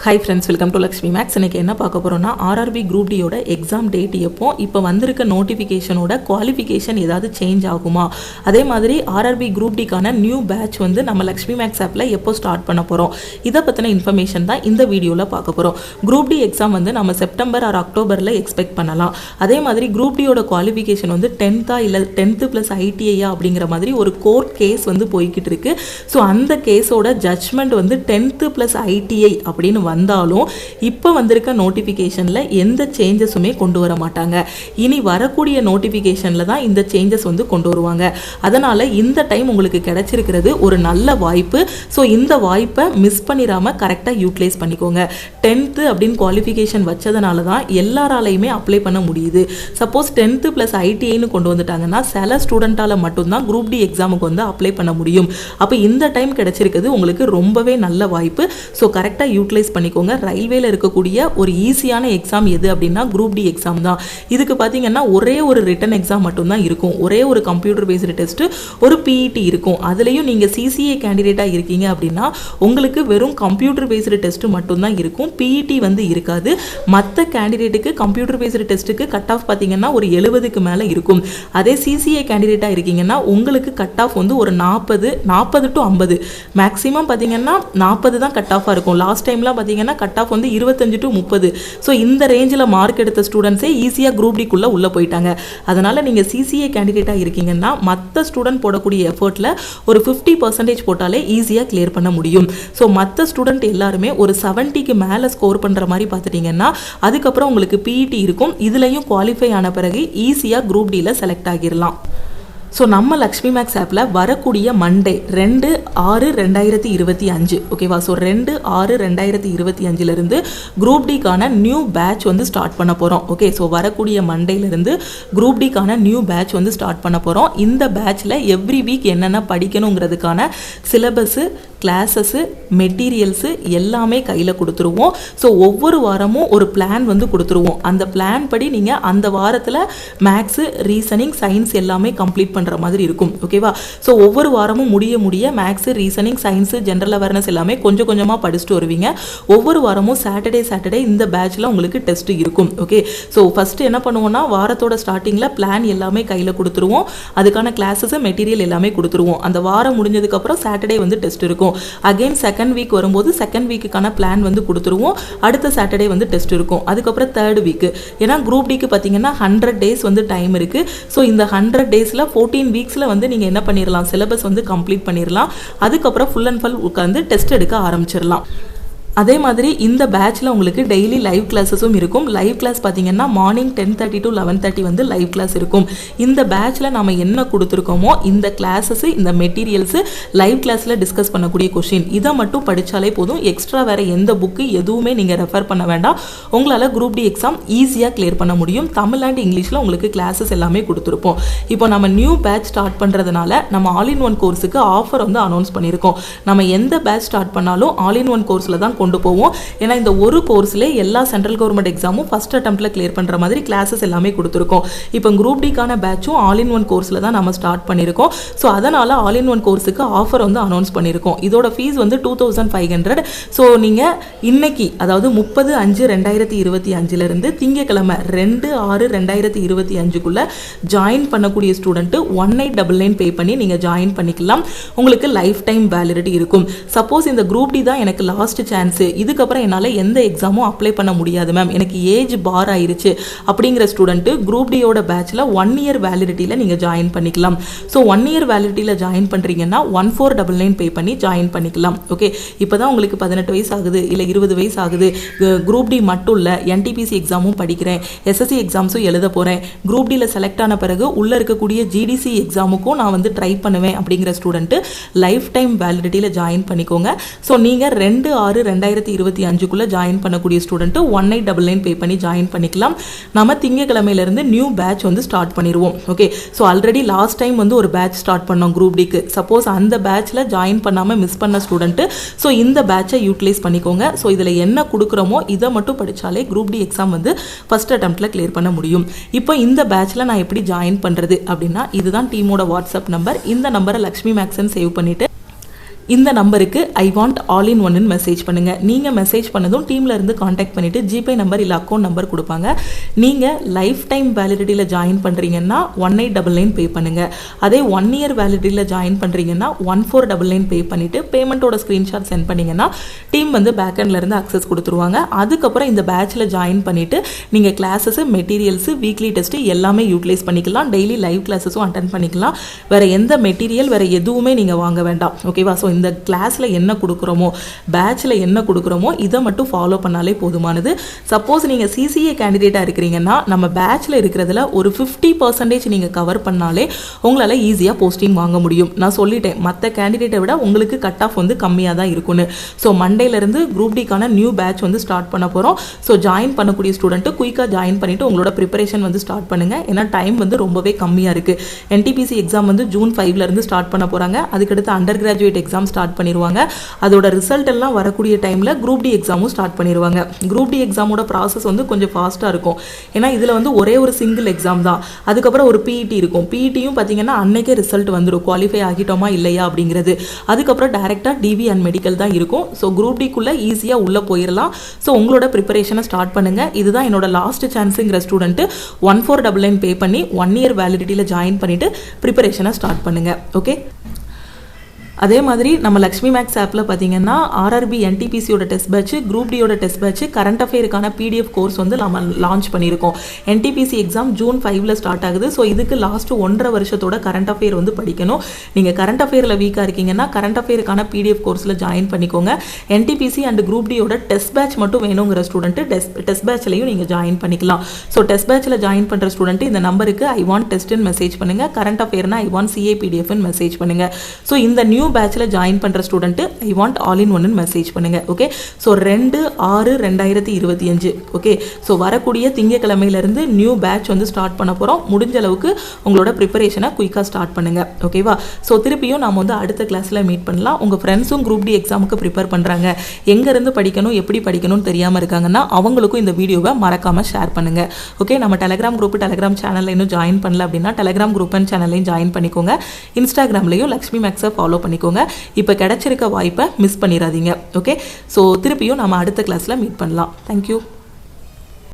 Hi friends, welcome to Lakshmi Max. இன்னைக்கு என்ன பார்க்க போறோம்னா RRB Group D யோட எக்ஸாம் டேட் எப்போ இப்போ வந்திருக்க நோட்டிஃபிகேஷனோட குவாலிஃபிகேஷன் ஏதாவது சேஞ்ச் ஆகுமா, அதே மாதிரி RRB Group D கான நியூ பேட்ச் வந்து நம்ம லக்ஷ்மி மேக்ஸ் ஆப்ல எப்போ ஸ்டார்ட் பண்ண போறோம், இத பத்தின இன்ஃபர்மேஷன் தான் இந்த வீடியோல பார்க்க போறோம். Group D எக்ஸாம் வந்து நம்ம செப்டம்பர் ஆர் அக்டோபர்ல எக்ஸ்பெக்ட் பண்ணலாம். அதே மாதிரி Group D யோட குவாலிஃபிகேஷன் வந்து 10th இல்ல 10th + ITI அப்படிங்கிற மாதிரி ஒரு கோர்ட் கேஸ் வந்து போய்கிட்டு இருக்கு. ஸோ அந்த கேஸோட ஜட்ஜ்மெண்ட் வந்து 10th + ITI அப்படின்னு வந்தாலும் இப்போ வந்திருக்க நோட்டிஃபிகேஷனில் எந்த சேஞ்சஸுமே கொண்டு வர மாட்டாங்க. இனி வரக்கூடிய நோட்டிஃபிகேஷனில் தான் இந்த சேஞ்சஸ் வந்து கொண்டு வருவாங்க. அதனால் இந்த டைம் உங்களுக்கு கிடைச்சிருக்கிறது ஒரு நல்ல வாய்ப்பு. ஸோ இந்த வாய்ப்பை மிஸ் பண்ணிடாமல் கரெக்டாக யூட்டிலைஸ் பண்ணிக்கோங்க. 10th அப்படின்னு குவாலிஃபிகேஷன் வச்சதுனால தான் எல்லாராலையுமே அப்ளை பண்ண முடியுது. சப்போஸ் 10th + ITIன்னு கொண்டு வந்துட்டாங்கன்னா சில ஸ்டூடெண்ட்டால் மட்டும்தான் குரூப் டி எக்ஸாமுக்கு வந்து அப்ளை பண்ண முடியும். அப்போ இந்த டைம் கிடைச்சிருக்கிறது உங்களுக்கு ரொம்பவே நல்ல வாய்ப்பு. ஸோ கரெக்டாக யூட்டிலைஸ் பண்ணிக்கோங்க. ரயில்வேல இருக்கக்கூடிய ஒரு ஈஸியான எக்ஸாம் எது அப்படின்னா குரூப் டி எக்ஸாம் தான். இதுக்கு பார்த்தீங்கன்னா ஒரே ஒரு ரிட்டன் எக்ஸாம் மட்டும்தான் இருக்கும். ஒரே ஒரு கம்ப்யூட்டர் பேஸ்டு டெஸ்ட், ஒரு PET இருக்கும். அதுலேயும் நீங்கள் CCA கேண்டிடேட்டாக இருக்கீங்க அப்படின்னா உங்களுக்கு வெறும் கம்ப்யூட்டர் பேஸ்டு டெஸ்ட் மட்டும்தான் இருக்கும். PET வந்து இருக்காது. மற்ற கேண்டிடேட்டுக்கு கம்ப்யூட்டர் பேஸ்டு டெஸ்ட்டுக்கு கட் ஆஃப் பார்த்தீங்கன்னா ஒரு 70க்கு மேலே இருக்கும். அதே CCA கேண்டிடேட்டாக இருக்கீங்கன்னா உங்களுக்கு கட் ஆஃப் வந்து ஒரு 40 to 50 மேக்ஸிமம் பார்த்தீங்கன்னா 40 தான் கட் ஆஃபாக இருக்கும். லாஸ்ட் டைம்லாம் பார்த்தீங்கன்னா கட் ஆஃப் வந்து 25 to 30. ஸோ இந்த ரேஞ்சில் மார்க் எடுத்த ஸ்டூடெண்ட்ஸே ஈஸியாக குரூப் டிக்குள்ளே உள்ளே போயிட்டாங்க. அதனால் நீங்கள் CCA கேண்டிடேட்டாக இருக்கீங்கன்னா மற்ற ஸ்டூடெண்ட் போடக்கூடிய எஃபர்ட்டில் ஒரு 50% போட்டாலே ஈஸியாக கிளியர் பண்ண முடியும். ஸோ மற்ற ஸ்டூடெண்ட் எல்லாருமே ஒரு 70க்கு மேலே ஸ்கோர் பண்ணுற மாதிரி பார்த்துட்டிங்கன்னா அதுக்கப்புறம் உங்களுக்கு PET இருக்கும். இதுலையும் குவாலிஃபை ஆன பிறகு ஈஸியாக குரூப் டியில் செலக்ட் ஆகிடலாம். ஸோ நம்ம லக்ஷ்மி மேக்ஸ் ஆப்பில் வரக்கூடிய மண்டே 2/6/2025 ஓகேவா. ஸோ 2/6/2025 குரூப் டிக்கான நியூ பேட்ச் வந்து ஸ்டார்ட் பண்ண போகிறோம். ஓகே, ஸோ வரக்கூடிய மண்டேலேருந்து குரூப் டிக்கான நியூ பேட்ச் வந்து ஸ்டார்ட் பண்ண போகிறோம். இந்த பேட்ச்சில் எவ்ரி வீக் என்னென்ன படிக்கணுங்கிறதுக்கான சிலபஸ்ஸு, கிளாஸஸ்ஸு, மெட்டீரியல்ஸு எல்லாமே கையில் கொடுத்துருவோம். ஸோ ஒவ்வொரு வாரமும் ஒரு பிளான் வந்து கொடுத்துருவோம். அந்த பிளான் படி நீங்கள் அந்த வாரத்தில் மேக்ஸு, ரீசனிங், சயின்ஸ் எல்லாமே கம்ப்ளீட் பண்ணுற மாதிரி இருக்கும். ஓகேவா. ஸோ ஒவ்வொரு வாரமும் முடிய maths, reasoning, science, general awareness எல்லாமே கொஞ்சம் கொஞ்சமாக படிச்சுட்டு வருவீங்க. ஒவ்வொரு வாரமும் சாட்டர்டே இந்த பேட்சில் உங்களுக்கு டெஸ்ட் இருக்கும். ஓகே, ஸோ ஃபஸ்ட்டு என்ன பண்ணுவோம்னா வாரத்தோட ஸ்டார்டிங்கில் பிளான் எல்லாமே கையில் கொடுத்துருவோம். அதுக்கான கிளாஸஸ், மெட்டீரியல் எல்லாமே கொடுத்துருவோம். அந்த வாரம் முடிஞ்சதுக்கப்புறம் சாட்டர்டே வந்து டெஸ்ட் இருக்கும். அகைன் செகண்ட் வீக் வரும்போது செகண்ட் வீக்குக்கான பிளான் வந்து கொடுத்துருவோம். அடுத்த சாட்டர்டே வந்து டெஸ்ட் இருக்கும். அதுக்கப்புறம் தேர்ட் வீக்கு, ஏன்னா குரூப் டிக்கு பார்த்தீங்கன்னா 100 days வந்து டைம் இருக்குது. ஸோ இந்த 100 daysல 14 வீக்ஸில் வந்து நீங்கள் என்ன பண்ணிடலாம், சிலபஸ் வந்து கம்ப்ளீட் பண்ணிடலாம். அதுக்கப்புறம் ஃபுல் அண்ட் ஃபுல் உட்காந்து டெஸ்ட் எடுக்க ஆரம்பிச்சிடலாம். அதே மாதிரி இந்த பேட்சில் உங்களுக்கு டெய்லி லைவ் கிளாஸஸும் இருக்கும். லைவ் கிளாஸ் பார்த்தீங்கன்னா மார்னிங் 10:30 to 11:30 வந்து லைவ் கிளாஸ் இருக்கும். இந்த பேட்சில் நம்ம என்ன கொடுத்துருக்கோமோ இந்த கிளாஸஸ், இந்த மெட்டீரியல்ஸு, லைவ் கிளாஸில் டிஸ்கஸ் பண்ணக்கூடிய கொஷின் இதை மட்டும் படித்தாலே போதும். எக்ஸ்ட்ரா வேறு எந்த புக்கு எதுவுமே நீங்கள் ரெஃபர் பண்ண வேண்டாம். உங்களால் குரூப் டி எக்ஸாம் ஈஸியாக கிளியர் பண்ண முடியும். தமிழ் அண்ட் இங்கிலீஷில் உங்களுக்கு கிளாஸஸ் எல்லாமே கொடுத்துருப்போம். இப்போ நம்ம நியூ பேட்ச் ஸ்டார்ட் பண்ணுறதுனால நம்ம ஆல் இன் ஒன் கோர்ஸுக்கு ஆஃபர் வந்து அனௌன்ஸ் பண்ணியிருக்கோம். நம்ம எந்த பேட்ச் ஸ்டார்ட் பண்ணாலும் ஆல் இன் ஒன் கோர்ஸில் தான் கொண்டு போவோம். ஏன்னா இந்த ஒரு கோர்ஸ்ல எல்லா சென்ட்ரல் கவர்மெண்ட் எக்ஸாமும் ஃபர்ஸ்ட் அட்டெம்ப்ட்ல கிளியர் பண்ற மாதிரி கிளாஸஸ் எல்லாமே கொடுத்துருக்கோம். இப்போ குரூப் டிக்கான பேட்சும் ஆல் இன் ஒன் கோர்ஸ்ல தான் நம்ம ஸ்டார்ட் பண்ணியிருக்கோம். ஸோ அதனால ஆல் இன் ஒன் கோர்ஸுக்கு ஆஃபர் வந்து அனௌன்ஸ் பண்ணியிருக்கோம். இதோட ஃபீஸ் வந்து 2500. ஸோ நீங்க இன்னைக்கு அதாவது 30/5/2025 திங்கக்கிழமை 2/6/2025 ஜாயின் பண்ணக்கூடிய ஸ்டூடெண்ட் 1899 பே பண்ணி நீங்க ஜாயின் பண்ணிக்கலாம். உங்களுக்கு லைஃப் டைம் வேலிடிட்டி இருக்கும். சப்போஸ் இந்த குரூப் டி தான் எனக்கு லாஸ்ட் சான்ஸ், இதுக்கப்புறம் என்னால் எந்த எக்ஸாமும் அப்ளை பண்ண முடியாது மேம், எனக்கு ஏஜ் பார் ஆயிருச்சு அப்படிங்கிற ஸ்டூடெண்ட்டு குரூப் டியோட பேட்சில் 1 year வேலிடிட்டியில் நீங்கள் ஜாயின் பண்ணிக்கலாம். ஸோ 1 year வேலிடிட்டியில் ஜாயின் பண்ணுறீங்கன்னா 1499 பே பண்ணி ஜாயின் பண்ணிக்கலாம். ஓகே, இப்போ தான் உங்களுக்கு 18 வயசு ஆகுது இல்லை 20 வயசு ஆகுது, குரூப் டி மட்டும் இல்லை NTPC எக்ஸாமும் படிக்கிறேன், SSC எக்ஸாம்ஸும் எழுத போகிறேன், குரூப் டியில் செலக்ட் ஆன பிறகு உள்ளே இருக்கக்கூடிய GDC எக்ஸாமுக்கும் நான் வந்து ட்ரை பண்ணுவேன் அப்படிங்கிற ஸ்டூடெண்ட்டு லைஃப் டைம் வேலிடிட்டியில் ஜாயின் பண்ணிக்கோங்க. ஸோ நீங்கள் 2/6/2025 ஜாயின் பண்ணக்கூடிய ஸ்டூடெண்ட் 1899 பே பண்ணி ஜாயின் பண்ணிக்கலாம். நம்ம திங்கக்கிழமையிலிருந்து நியூ பேட்ச் வந்து ஸ்டார்ட் பண்ணிடுவோம். Okay, so already last time வந்து ஒரு பேட்ச் ஸ்டார்ட் பண்ணோம் குரூப் டிக்கு. சப்போஸ் அந்த பேட்சில் ஜாயின் பண்ணாமல் மிஸ் பண்ண ஸ்டூடெண்ட்டு ஸோ இந்த பேட்சை யூட்டிலைஸ் பண்ணிக்கோங்க. ஸோ இதில் என்ன கொடுக்குறோமோ இதை மட்டும் படித்தாலே குரூப் டி எக்ஸாம் வந்து ஃபர்ஸ்ட் அட்டெம்ப்ட்ல கிளியர் பண்ண முடியும். இப்போ இந்த பேட்சில் நான் எப்படி ஜாயின் பண்ணுறது அப்படின்னா இதுதான் டீமோட வாட்ஸ்அப் நம்பர். இந்த நம்பரை லக்ஷ்மி மேக்ஸ்ன்னு சேவ் பண்ணிவிட்டு இந்த நம்பருக்கு ஐ வாண்ட் ஆல் இன் ஒன்னு மெசேஜ் பண்ணுங்கள். நீங்கள் மெசேஜ் பண்ணதும் டீமில் இருந்து காண்டாக்ட் பண்ணிவிட்டு ஜிபே நம்பர் இல்லை அக்கௌண்ட் நம்பர் கொடுப்பாங்க. நீங்கள் லைஃப் டைம் வேலிடிட்டியில் ஜாயின் பண்ணுறீங்கன்னா 1899 பே பண்ணுங்கள். அதே 1 இயர் வேலிடிட்டியில் ஜாயின் பண்ணுறீங்கன்னா 1499 பே பண்ணிவிட்டு பேமெண்ட்டோட ஸ்க்ரீன்ஷாட் சென்ட் பண்ணிங்கன்னா டீம் வந்து பேக்கெண்ட்லேருந்து அக்சஸ் கொடுத்துருவாங்க. அதுக்கப்புறம் இந்த பேட்சில் ஜாயின் பண்ணிவிட்டு நீங்கள் கிளாஸஸு, மெட்டீரியல்ஸு, வீக்லி டெஸ்ட்டு எல்லாமே யூட்டிலைஸ் பண்ணிக்கலாம். டெய்லி லைவ் கிளாஸஸும் அட்டன் பண்ணிக்கலாம். வேறு எந்த மெட்டீரியல் வேறு எதுவுமே நீங்கள் வாங்க வேண்டாம். ஓகேவா? ஸோ இந்த கிளாஸில் என்ன கொடுக்குறோமோ, பேட்சில் என்ன கொடுக்குறோமோ இதை மட்டும் ஃபாலோ பண்ணாலே போதுமானது. சப்போஸ் நீங்கள் சிசிஏ கேண்டிடேட்டாக இருக்கிறீங்கன்னா நம்ம பேட்சில் இருக்கிறதுல ஒரு 50% நீங்கள் கவர் பண்ணாலே உங்களால் ஈஸியாக போஸ்டிங் வாங்க முடியும். நான் சொல்லிட்டேன், மற்ற கேண்டிடேட்டை விட உங்களுக்கு கட் ஆஃப் வந்து கம்மியாக தான் இருக்குன்னு. ஸோ மண்டேலேருந்து குரூப் டிக்கான நியூ பேட்ச் வந்து ஸ்டார்ட் பண்ண போகிறோம். ஸோ ஜாயின் பண்ணக்கூடிய ஸ்டூடெண்ட்டு குயிக்காக ஜாயின் பண்ணிவிட்டு உங்களோட ப்ரிப்பரேஷன் வந்து ஸ்டார்ட் பண்ணுங்கள். ஏன்னா டைம் வந்து ரொம்பவே கம்மியாக இருக்குது. என்டிபிசி எக்ஸாம் வந்து ஜூன் 5 ஸ்டார்ட் பண்ண போகிறாங்க. அதுக்கடுத்து அண்டர் கிராஜுவேட் எக்ஸாம் ஸ்டார்ட் பண்ணிடுவாங்க. அதோட ரிசல்ட் எல்லாம் வரக்கூடிய டைமில் குரூப் டி எக்ஸாமும் ஸ்டார்ட் பண்ணிடுவாங்க. குரூப் டி எக்ஸாமோட ப்ராசஸ் வந்து கொஞ்சம் ஃபாஸ்ட்டாக இருக்கும். ஏன்னா இதில் வந்து ஒரே ஒரு சிங்கிள் எக்ஸாம் தான். அதுக்கப்புறம் ஒரு பிஇடி இருக்கும். பிஇடியும் பார்த்தீங்கன்னா அன்னைக்கே ரிசல்ட் வந்துடும், குவாலிஃபை ஆகிட்டோமா இல்லையா அப்படிங்கிறது. அதுக்கப்புறம் டேரெக்டாக டிவி அண்ட் மெடிக்கல் தான் இருக்கும். ஸோ குரூப் டிக்குள்ளே ஈஸியாக உள்ளே போயிடலாம். ஸோ உங்களோட ப்ரிப்பரேஷனை ஸ்டார்ட் பண்ணுங்கள். இதுதான் என்னோட லாஸ்ட் சான்ஸுங்கிற ஸ்டூடெண்ட்டு 1499 பே பண்ணி 1 இயர் வேலிடிட்டியில் ஜாயின் பண்ணிவிட்டு ப்ரிப்பரேஷனை ஸ்டார்ட் பண்ணுங்கள். ஓகே, அதே மாதிரி நம்ம லக்ஷ்மி மேக்ஸ் ஆப்பில் பார்த்தீங்கன்னா ஆர்ஆர்பி என்டிபிசியோட டெஸ்ட் பேட்ச், குரூப் டியோட டெஸ்ட் பேட்ச், கரண்ட் அஃபேருக்கான பிடிஎஃப் கோர்ஸ் வந்து நம்ம லான்ச் பண்ணியிருக்கோம். என்டிபிசி எக்ஸாம் ஜூன் 5 ஸ்டார்ட் ஆகுது. ஸோ இதுக்கு லாஸ்ட்டு 1.5 வருஷத்தோட கரண்ட் அஃபேர் வந்து படிக்கணும். நீங்கள் கரண்ட் அஃபேரில் வீக்காக இருக்கீங்கன்னா கரண்ட் அஃபேருக்கான பிடிஎஃப் கோர்ஸில் ஜாயின் பண்ணிக்கோங்க. என்டிபிசி அண்ட் குரூப் டியோட டெஸ்ட் பேட்ச் மட்டும் வேணுங்கிற ஸ்டூடெண்ட்டு டெஸ்ட் பேட்ச்லையும் நீங்கள் ஜாயின் பண்ணிக்கலாம். ஸோ டெஸ்ட் பேட்சில் ஜாயின் பண்ணுற ஸ்டூடெண்ட் இந்த நம்பருக்கு ஐ வாண்ட் டெஸ்ட்னு மெசேஜ் பண்ணுங்கள். கரண்ட் அஃபேர்னா ஐ வாண்ட் சிஏபிடிஎஃப்னு மெசேஜ் பண்ணுங்கள். ஸோ இந்த நியூ பேட்சில் ஜாயின் பண்ணுற student I want all in ஒன்னு மெசேஜ் பண்ணுங்கள். Okay, so 2/6/2025. ஓகே, ஸோ வரக்கூடிய திங்கக்கிழமையிலேருந்து நியூ பேட்ச் வந்து ஸ்டார்ட் பண்ண போகிறோம். முடிஞ்ச அளவுக்கு உங்களோட ப்ரிப்பரேஷனை குயிக்காக ஸ்டார்ட் பண்ணுங்கள். ஓகேவா? ஸோ திருப்பியும் நாம் வந்து அடுத்த கிளாஸில் மீட் பண்ணலாம். உங்கள் ஃப்ரெண்ட்ஸும் குரூப் டி எக்ஸாமுக்கு ப்ரிப்பேர் பண்ணுறாங்க, எங்கேருந்து படிக்கணும் எப்படி படிக்கணும்னு தெரியாமல் இருக்காங்கன்னா அவங்களுக்கும் இந்த வீடியோவை மறக்காமல் ஷேர் பண்ணுங்கள். ஓகே, நம்ம டெலகிராம் குரூப், டெலகிராம் சேனலில் இன்னும் ஜாயின் பண்ணல அப்படின்னா டெலகிராம் குரூப் அண்ட் சேனல்லையும் ஜாயின் பண்ணிக்கோங்க. இன்ஸ்டாகிராம்லையும் லக்ஷ்மி மேக்ஸை ஃபாலோ பண்ணிக்கோங்க. இப்போ கிடைச்சிருக்க வாய்ப்பை மிஸ் பண்ணிடாதீங்க. ஓகே, ஸோ திருப்பியும் நம்ம அடுத்த கிளாஸில் மீட் பண்ணலாம். தேங்க்யூ.